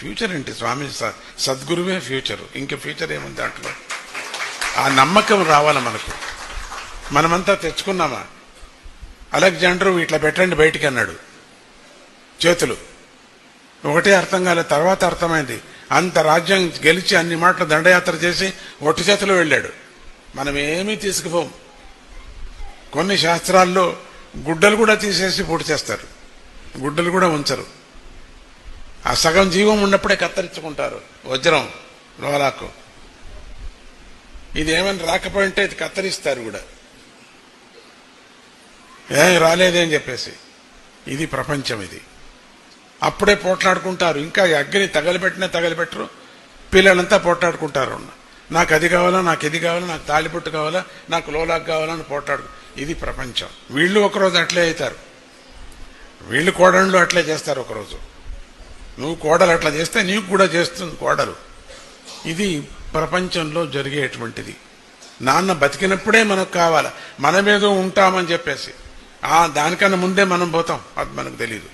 Future ఏంటి స్వామి, సద్గురువే future, ఇంక future ఏముంది దాంట్లో? ఆ నమ్మకం రావాలి మనకు. మనమంతా తెచ్చుకున్నామా? అలెగ్జాండర్ ఇట్లా పెట్టండి బయటికి అన్నాడు, చేతులు ఒకటే అర్థం కాలేదు, తర్వాత అర్థమైంది. అంత రాజ్యం గెలిచి అన్ని మాటలు దండయాత్ర చేసి ఒట్టి చేతులు వెళ్ళాడు. మనం ఏమీ తీసుకుపోం. కొన్ని శాస్త్రాల్లో గుడ్డలు కూడా తీసేసి పూర్తి చేస్తారు, గుడ్డలు కూడా ఉంచరు. ఆ సగం జీవం ఉన్నప్పుడే కత్తిరించుకుంటారు. వజ్రం లోలాకు ఇది ఏమైనా రాకపోయింటే ఇది కత్తిరిస్తారు కూడా, ఏం రాలేదేం చెప్పేసి. ఇది ప్రపంచం. ఇది అప్పుడే పోట్లాడుకుంటారు. ఇంకా అగ్ని తగలబెట్టినా తగలబెట్టరు, పిల్లలంతా పోట్లాడుకుంటారు. నాకు అది కావాలా, నాకు ఇది కావాలా, నాకు తాళిబొట్టు కావాలా, నాకు లోలాకు కావాలని పోట్లాడు. ఇది ప్రపంచం. వీళ్ళు ఒకరోజు అట్లే అవుతారు, వీళ్ళు కోడళ్ళు అట్లే చేస్తారు. ఒకరోజు నువ్వు కోడలు అట్లా చేస్తే నీకు కూడా చేస్తుంది కోడలు. ఇది ప్రపంచంలో జరిగేటువంటిది. నాన్న బతికినప్పుడే మనకు కావాలి, మనమేదో ఉంటామని చెప్పేసి దానికన్నా ముందే మనం పోతాం, అది మనకు తెలియదు.